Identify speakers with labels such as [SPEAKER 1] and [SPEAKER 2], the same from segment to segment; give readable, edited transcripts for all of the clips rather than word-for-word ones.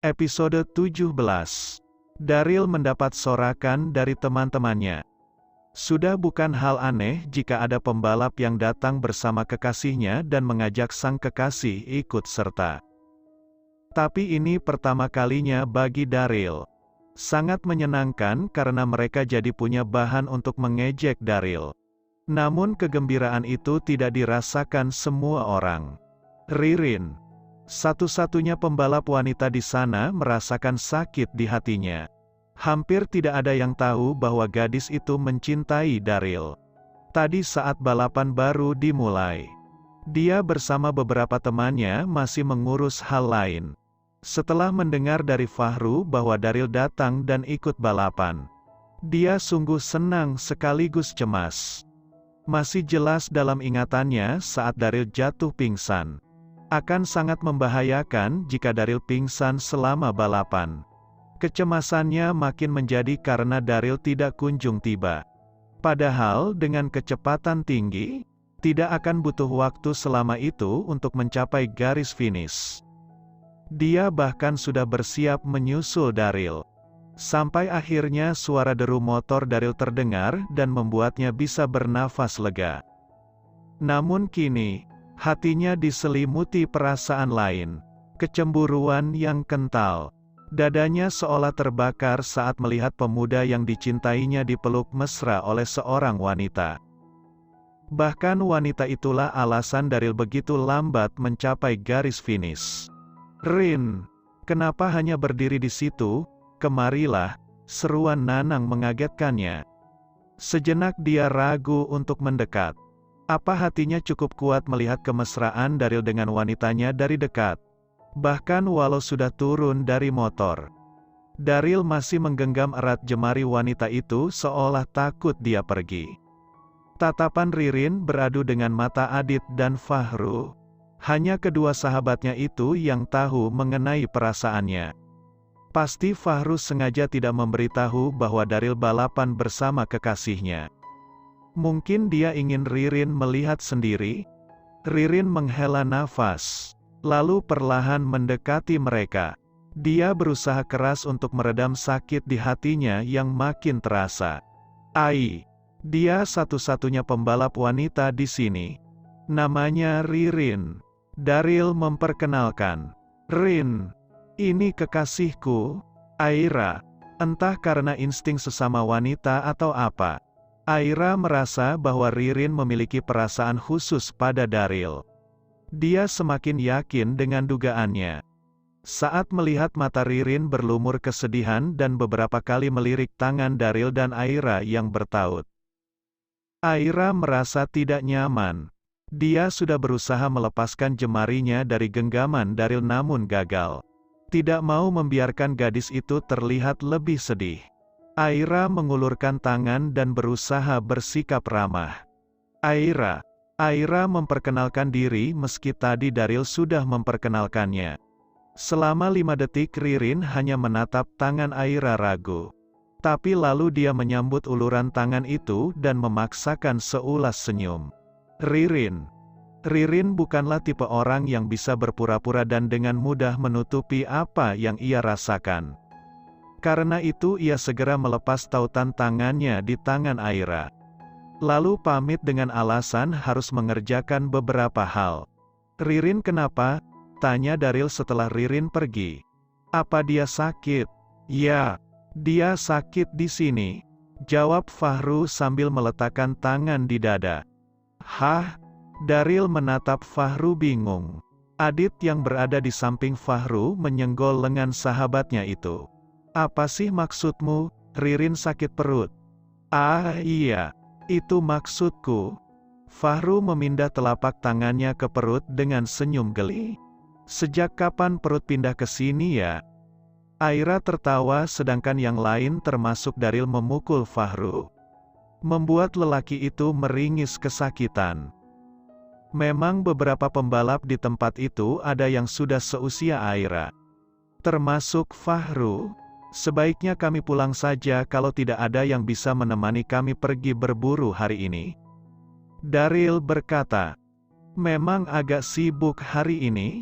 [SPEAKER 1] Episode 17. Daryl mendapat sorakan dari teman-temannya. Sudah bukan hal aneh jika ada pembalap yang datang bersama kekasihnya dan mengajak sang kekasih ikut serta. Tapi ini pertama kalinya bagi Daryl. Sangat menyenangkan karena mereka jadi punya bahan untuk mengejek Daryl. Namun kegembiraan itu tidak dirasakan semua orang. Ririn, satu-satunya pembalap wanita di sana, merasakan sakit di hatinya. Hampir tidak ada yang tahu bahwa gadis itu mencintai Daryl. Tadi saat balapan baru dimulai, dia bersama beberapa temannya masih mengurus hal lain. Setelah mendengar dari Fahru bahwa Daryl datang dan ikut balapan, dia sungguh senang sekaligus cemas. Masih jelas dalam ingatannya saat Daryl jatuh pingsan. Akan sangat membahayakan jika Daryl pingsan selama balapan. Kecemasannya makin menjadi karena Daryl tidak kunjung tiba. Padahal dengan kecepatan tinggi, tidak akan butuh waktu selama itu untuk mencapai garis finish. Dia bahkan sudah bersiap menyusul Daryl. Sampai akhirnya suara deru motor Daryl terdengar dan membuatnya bisa bernafas lega. Namun kini, hatinya diselimuti perasaan lain, kecemburuan yang kental. Dadanya seolah terbakar saat melihat pemuda yang dicintainya dipeluk mesra oleh seorang wanita. Bahkan wanita itulah alasan Daryl begitu lambat mencapai garis finish. "Rin, kenapa hanya berdiri di situ? Kemarilah," seruan Nanang mengagetkannya. Sejenak dia ragu untuk mendekat. Apa hatinya cukup kuat melihat kemesraan Daryl dengan wanitanya dari dekat? Bahkan walau sudah turun dari motor, Daryl masih menggenggam erat jemari wanita itu seolah takut dia pergi. Tatapan Ririn beradu dengan mata Adit dan Fahru. Hanya kedua sahabatnya itu yang tahu mengenai perasaannya. Pasti Fahru sengaja tidak memberitahu bahwa Daryl balapan bersama kekasihnya. Mungkin dia ingin Ririn melihat sendiri. Ririn menghela nafas, lalu perlahan mendekati mereka. Dia berusaha keras untuk meredam sakit di hatinya yang makin terasa. Dia satu-satunya pembalap wanita di sini. Namanya Ririn. Daryl memperkenalkan. "Rin, ini kekasihku, Aira." Entah karena insting sesama wanita atau apa, Aira merasa bahwa Ririn memiliki perasaan khusus pada Daryl. Dia semakin yakin dengan dugaannya. Saat melihat mata Ririn berlumur kesedihan dan beberapa kali melirik tangan Daryl dan Aira yang bertaut, Aira merasa tidak nyaman. Dia sudah berusaha melepaskan jemarinya dari genggaman Daryl namun gagal. Tidak mau membiarkan gadis itu terlihat lebih sedih. Aira mengulurkan tangan dan berusaha bersikap ramah. Aira memperkenalkan diri meski tadi Daryl sudah memperkenalkannya. Selama 5 detik Ririn hanya menatap tangan Aira ragu. Tapi lalu dia menyambut uluran tangan itu dan memaksakan seulas senyum. Ririn bukanlah tipe orang yang bisa berpura-pura dan dengan mudah menutupi apa yang ia rasakan. Karena itu ia segera melepas tautan tangannya di tangan Aira. Lalu pamit dengan alasan harus mengerjakan beberapa hal. "Ririn kenapa?" tanya Daryl setelah Ririn pergi. "Apa dia sakit?" "Ya, dia sakit di sini," jawab Fahru sambil meletakkan tangan di dada. "Hah?" Daryl menatap Fahru bingung. Adit yang berada di samping Fahru menyenggol lengan sahabatnya itu. "Apa sih maksudmu? Ririn sakit perut." Iya, itu maksudku." Fahru memindah telapak tangannya ke perut dengan senyum geli. "Sejak kapan perut pindah ke sini ya?" Aira tertawa sedangkan yang lain termasuk Daryl memukul Fahru, membuat lelaki itu meringis kesakitan. Memang beberapa pembalap di tempat itu ada yang sudah seusia Aira, termasuk Fahru. "Sebaiknya kami pulang saja kalau tidak ada yang bisa menemani kami pergi berburu hari ini," Daryl berkata. "Memang agak sibuk hari ini,"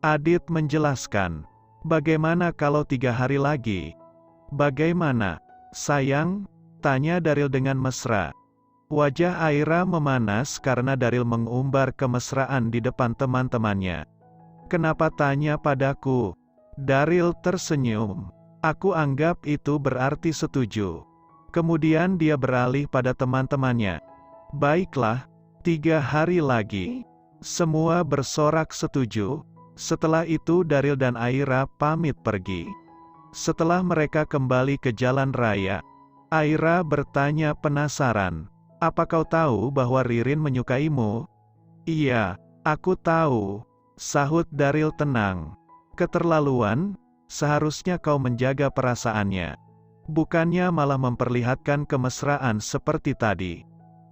[SPEAKER 1] Adit menjelaskan. Bagaimana kalau 3 hari lagi? Bagaimana, sayang? Tanya Daryl dengan mesra. Wajah Aira memanas karena Daryl mengumbar kemesraan di depan teman-temannya. Kenapa tanya padaku? Daryl tersenyum. Aku anggap itu berarti setuju. Kemudian dia beralih pada teman-temannya. Baiklah, 3 hari lagi. Semua bersorak setuju. Setelah itu Daryl dan Aira pamit pergi. Setelah mereka kembali ke jalan raya, Aira bertanya penasaran. Apa kau tahu bahwa Ririn menyukaimu? Iya, aku tahu. Sahut Daryl tenang. Keterlaluan, seharusnya kau menjaga perasaannya. Bukannya malah memperlihatkan kemesraan seperti tadi.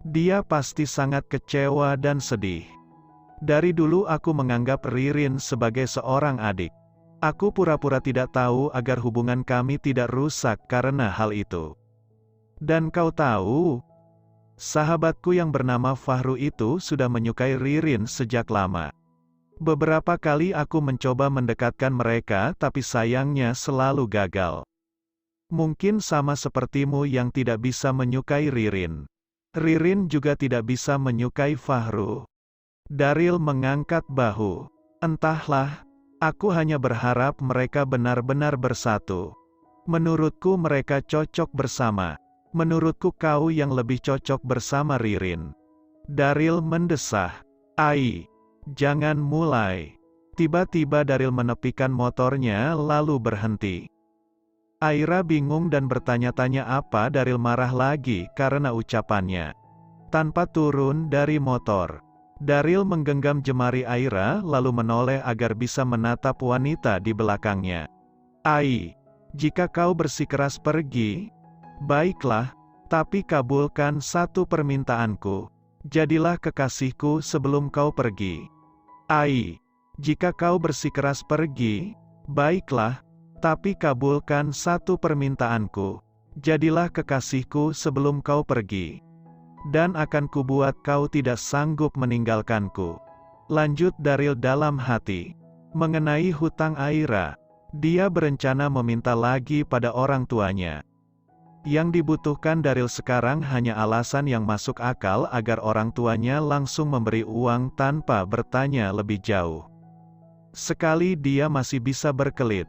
[SPEAKER 1] Dia pasti sangat kecewa dan sedih. Dari dulu aku menganggap Ririn sebagai seorang adik. Aku pura-pura tidak tahu agar hubungan kami tidak rusak karena hal itu. Dan kau tahu, sahabatku yang bernama Fahru itu sudah menyukai Ririn sejak lama. Beberapa kali aku mencoba mendekatkan mereka tapi sayangnya selalu gagal. Mungkin sama sepertimu yang tidak bisa menyukai Ririn. Ririn juga tidak bisa menyukai Fahru. Daryl mengangkat bahu. Entahlah, aku hanya berharap mereka benar-benar bersatu. Menurutku mereka cocok bersama. Menurutku kau yang lebih cocok bersama Ririn. Daryl mendesah. Ai, jangan mulai. Tiba-tiba Daryl menepikan motornya lalu berhenti. Aira bingung dan bertanya-tanya apa Daryl marah lagi karena ucapannya. Tanpa turun dari motor, Daryl menggenggam jemari Aira lalu menoleh agar bisa menatap wanita di belakangnya. Ai, jika kau bersikeras pergi, baiklah, tapi kabulkan satu permintaanku. Jadilah kekasihku sebelum kau pergi. Ai, jika kau bersikeras pergi, baiklah, tapi kabulkan satu permintaanku. Jadilah kekasihku sebelum kau pergi. Dan akan kubuat kau tidak sanggup meninggalkanku. Lanjut Daryl dalam hati. Mengenai hutang Aira, dia berencana meminta lagi pada orang tuanya. Yang dibutuhkan Daryl sekarang hanya alasan yang masuk akal agar orang tuanya langsung memberi uang tanpa bertanya lebih jauh. Sekali dia masih bisa berkelit.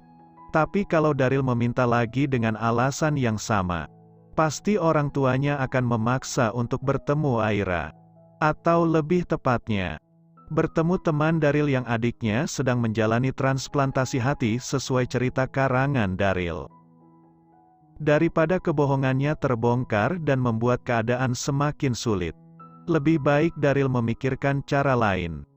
[SPEAKER 1] Tapi kalau Daryl meminta lagi dengan alasan yang sama, pasti orang tuanya akan memaksa untuk bertemu Aira. Atau lebih tepatnya, bertemu teman Daryl yang adiknya sedang menjalani transplantasi hati sesuai cerita karangan Daryl. Daripada kebohongannya terbongkar dan membuat keadaan semakin sulit, lebih baik Daryl memikirkan cara lain.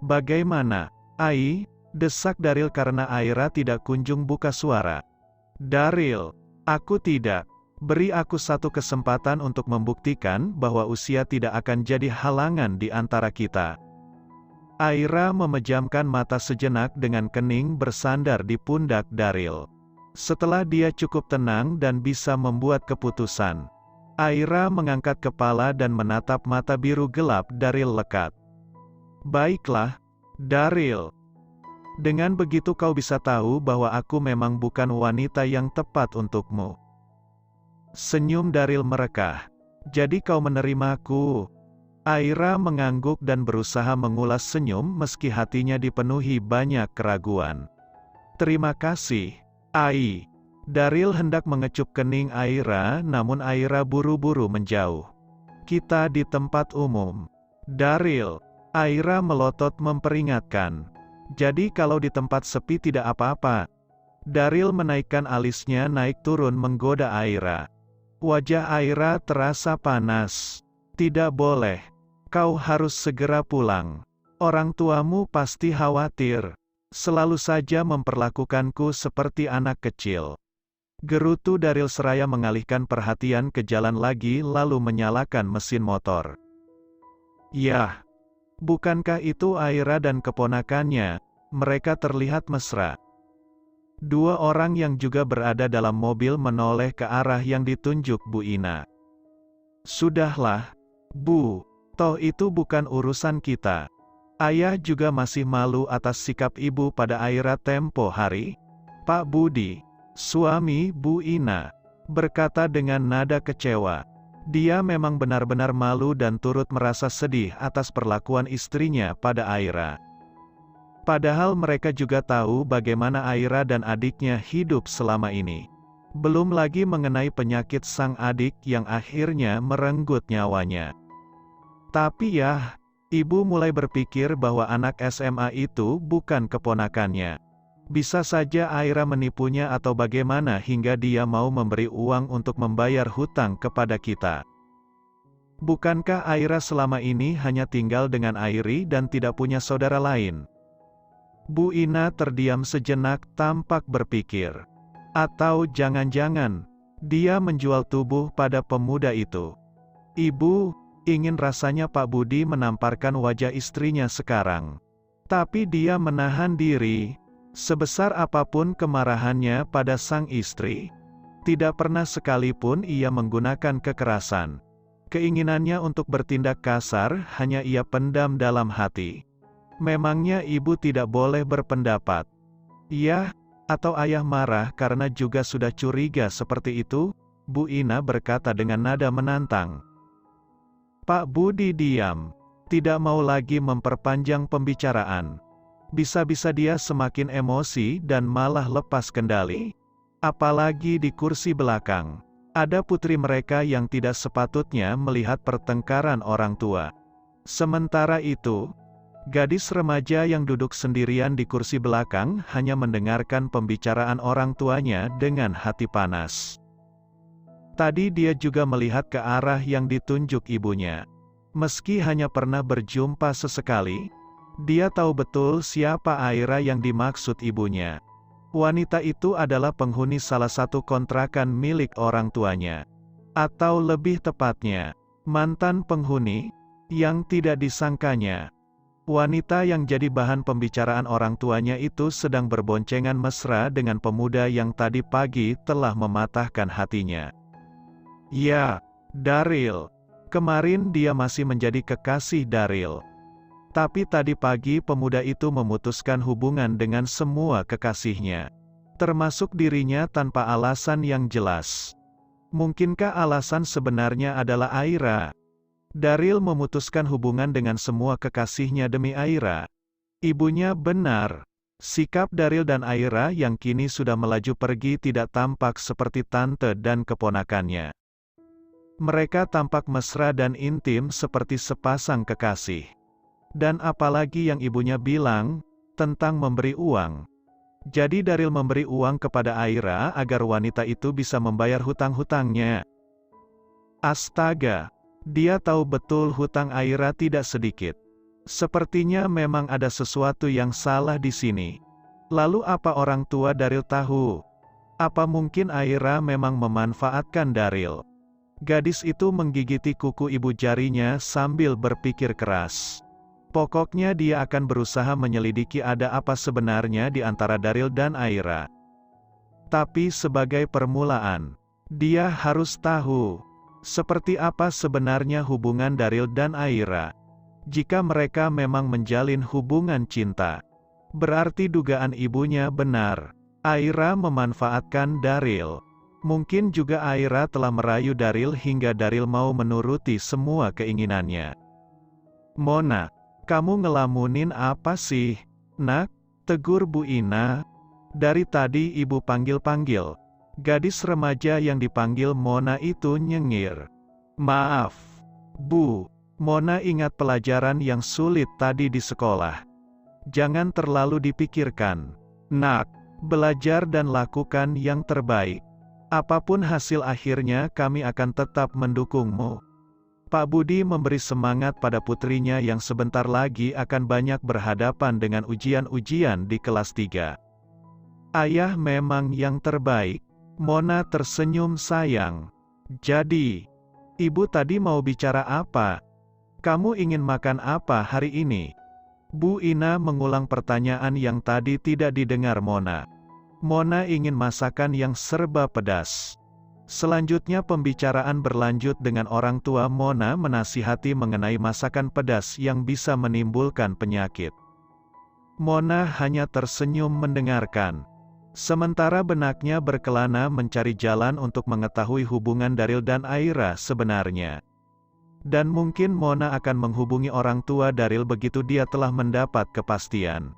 [SPEAKER 1] Bagaimana, Ai? Desak Daryl karena Aira tidak kunjung buka suara. Daryl, aku tidak. Beri aku satu kesempatan untuk membuktikan bahwa usia tidak akan jadi halangan di antara kita. Aira memejamkan mata sejenak dengan kening bersandar di pundak Daryl. Setelah dia cukup tenang dan bisa membuat keputusan, Aira mengangkat kepala dan menatap mata biru gelap Daryl lekat. Baiklah, Daryl. Dengan begitu kau bisa tahu bahwa aku memang bukan wanita yang tepat untukmu. Senyum Daryl merekah. Jadi kau menerimaku? Aira mengangguk dan berusaha mengulas senyum meski hatinya dipenuhi banyak keraguan. Terima kasih, Ai. Daryl hendak mengecup kening Aira namun Aira buru-buru menjauh. Kita di tempat umum. Daryl, Aira melotot memperingatkan. Jadi kalau di tempat sepi tidak apa-apa. Daryl menaikkan alisnya naik turun menggoda Aira. Wajah Aira terasa panas. Tidak boleh. Kau harus segera pulang. Orang tuamu pasti khawatir. Selalu saja memperlakukanku seperti anak kecil. Gerutu Daryl seraya mengalihkan perhatian ke jalan lagi lalu menyalakan mesin motor. Yah. Bukankah itu Aira dan keponakannya? Mereka terlihat mesra. Dua orang yang juga berada dalam mobil menoleh ke arah yang ditunjuk Bu Ina. Sudahlah, Bu. Toh itu bukan urusan kita. Ayah juga masih malu atas sikap ibu pada Aira tempo hari. Pak Budi, suami Bu Ina, berkata dengan nada kecewa. Dia memang benar-benar malu dan turut merasa sedih atas perlakuan istrinya pada Aira. Padahal mereka juga tahu bagaimana Aira dan adiknya hidup selama ini. Belum lagi mengenai penyakit sang adik yang akhirnya merenggut nyawanya. Tapi ya, ibu mulai berpikir bahwa anak SMA itu bukan keponakannya. Bisa saja Aira menipunya atau bagaimana hingga dia mau memberi uang untuk membayar hutang kepada kita. Bukankah Aira selama ini hanya tinggal dengan Airi dan tidak punya saudara lain? Bu Ina terdiam sejenak tampak berpikir. Atau jangan-jangan, dia menjual tubuh pada pemuda itu. Ibu, ingin rasanya Pak Budi menamparkan wajah istrinya sekarang. Tapi dia menahan diri. Sebesar apapun kemarahannya pada sang istri, tidak pernah sekalipun ia menggunakan kekerasan. Keinginannya untuk bertindak kasar hanya ia pendam dalam hati. Memangnya ibu tidak boleh berpendapat? Ya, atau ayah marah karena juga sudah curiga seperti itu? Bu Ina berkata dengan nada menantang. Pak Budi diam, tidak mau lagi memperpanjang pembicaraan. Bisa-bisa dia semakin emosi dan malah lepas kendali. Apalagi di kursi belakang, ada putri mereka yang tidak sepatutnya melihat pertengkaran orang tua. Sementara itu, gadis remaja yang duduk sendirian di kursi belakang hanya mendengarkan pembicaraan orang tuanya dengan hati panas. Tadi dia juga melihat ke arah yang ditunjuk ibunya. Meski hanya pernah berjumpa sesekali, dia tahu betul siapa Aira yang dimaksud ibunya. Wanita itu adalah penghuni salah satu kontrakan milik orang tuanya. Atau lebih tepatnya, mantan penghuni, yang tidak disangkanya. Wanita yang jadi bahan pembicaraan orang tuanya itu sedang berboncengan mesra dengan pemuda yang tadi pagi telah mematahkan hatinya. Ya, Daril. Kemarin dia masih menjadi kekasih Daril. Tapi tadi pagi pemuda itu memutuskan hubungan dengan semua kekasihnya. Termasuk dirinya tanpa alasan yang jelas. Mungkinkah alasan sebenarnya adalah Aira? Daril memutuskan hubungan dengan semua kekasihnya demi Aira. Ibunya benar. Sikap Daril dan Aira yang kini sudah melaju pergi tidak tampak seperti tante dan keponakannya. Mereka tampak mesra dan intim seperti sepasang kekasih. Dan apalagi yang ibunya bilang, tentang memberi uang. Jadi Daril memberi uang kepada Aira agar wanita itu bisa membayar hutang-hutangnya. Astaga, dia tahu betul hutang Aira tidak sedikit. Sepertinya memang ada sesuatu yang salah di sini. Lalu apa orang tua Daril tahu? Apa mungkin Aira memang memanfaatkan Daril? Gadis itu menggigiti kuku ibu jarinya sambil berpikir keras. Pokoknya dia akan berusaha menyelidiki ada apa sebenarnya di antara Daril dan Aira. Tapi sebagai permulaan, dia harus tahu, seperti apa sebenarnya hubungan Daril dan Aira. Jika mereka memang menjalin hubungan cinta, berarti dugaan ibunya benar. Aira memanfaatkan Daril. Mungkin juga Aira telah merayu Daril hingga Daril mau menuruti semua keinginannya. Mona, kamu ngelamunin apa sih, nak? Tegur Bu Ina. Dari tadi ibu panggil-panggil. Gadis remaja yang dipanggil Mona itu nyengir. Maaf, Bu. Mona ingat pelajaran yang sulit tadi di sekolah. Jangan terlalu dipikirkan. Nak, belajar dan lakukan yang terbaik. Apapun hasil akhirnya kami akan tetap mendukungmu. Pak Budi memberi semangat pada putrinya yang sebentar lagi akan banyak berhadapan dengan ujian-ujian di kelas 3. Ayah memang yang terbaik. Mona tersenyum sayang. Jadi, ibu tadi mau bicara apa? Kamu ingin makan apa hari ini? Bu Ina mengulang pertanyaan yang tadi tidak didengar Mona. Mona ingin masakan yang serba pedas. Selanjutnya pembicaraan berlanjut dengan orang tua Mona menasihati mengenai masakan pedas yang bisa menimbulkan penyakit. Mona hanya tersenyum mendengarkan. Sementara benaknya berkelana mencari jalan untuk mengetahui hubungan Daryl dan Aira sebenarnya. Dan mungkin Mona akan menghubungi orang tua Daryl begitu dia telah mendapat kepastian.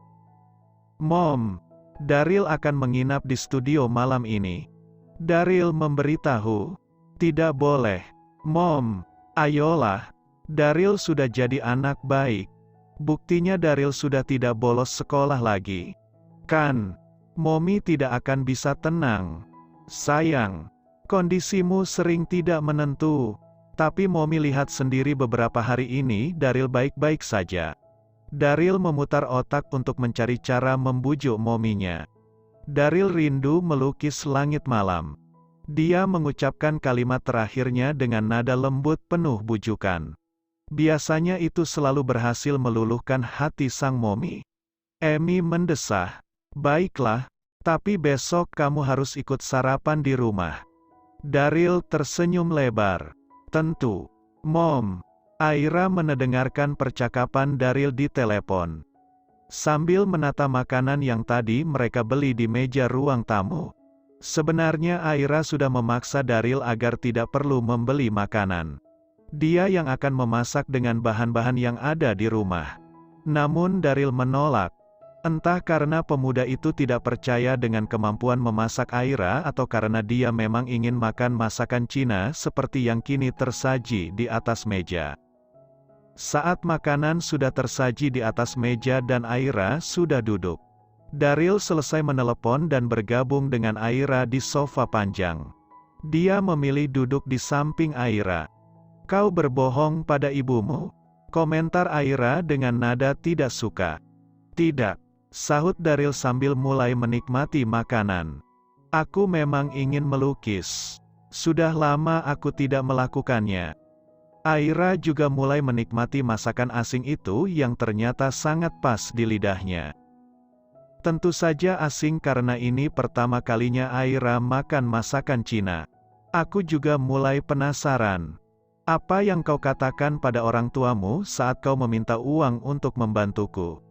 [SPEAKER 1] Mom, Daryl akan menginap di studio malam ini. Daryl memberitahu. Tidak boleh. Mom, ayolah. Daryl sudah jadi anak baik. Buktinya Daryl sudah tidak bolos sekolah lagi. Kan? Mommy tidak akan bisa tenang. Sayang, kondisimu sering tidak menentu. Tapi Mommy lihat sendiri beberapa hari ini Daryl baik-baik saja. Daryl memutar otak untuk mencari cara membujuk mominya. Daryl rindu melukis langit malam. Dia mengucapkan kalimat terakhirnya dengan nada lembut penuh bujukan. Biasanya itu selalu berhasil meluluhkan hati sang momi. Amy mendesah. Baiklah, tapi besok kamu harus ikut sarapan di rumah. Daryl tersenyum lebar. Tentu. Mom. Aira mendengarkan percakapan Daryl di telepon. Sambil menata makanan yang tadi mereka beli di meja ruang tamu. Sebenarnya Aira sudah memaksa Daryl agar tidak perlu membeli makanan. Dia yang akan memasak dengan bahan-bahan yang ada di rumah. Namun Daryl menolak. Entah karena pemuda itu tidak percaya dengan kemampuan memasak Aira atau karena dia memang ingin makan masakan Cina seperti yang kini tersaji di atas meja. Saat makanan sudah tersaji di atas meja dan Aira sudah duduk, Daryl selesai menelepon dan bergabung dengan Aira di sofa panjang. Dia memilih duduk di samping Aira. "Kau berbohong pada ibumu," komentar Aira dengan nada tidak suka. "Tidak," sahut Daryl sambil mulai menikmati makanan. "Aku memang ingin melukis. Sudah lama aku tidak melakukannya." Aira juga mulai menikmati masakan asing itu yang ternyata sangat pas di lidahnya. Tentu saja asing karena ini pertama kalinya Aira makan masakan Cina. "Aku juga mulai penasaran. Apa yang kau katakan pada orang tuamu saat kau meminta uang untuk membantuku?"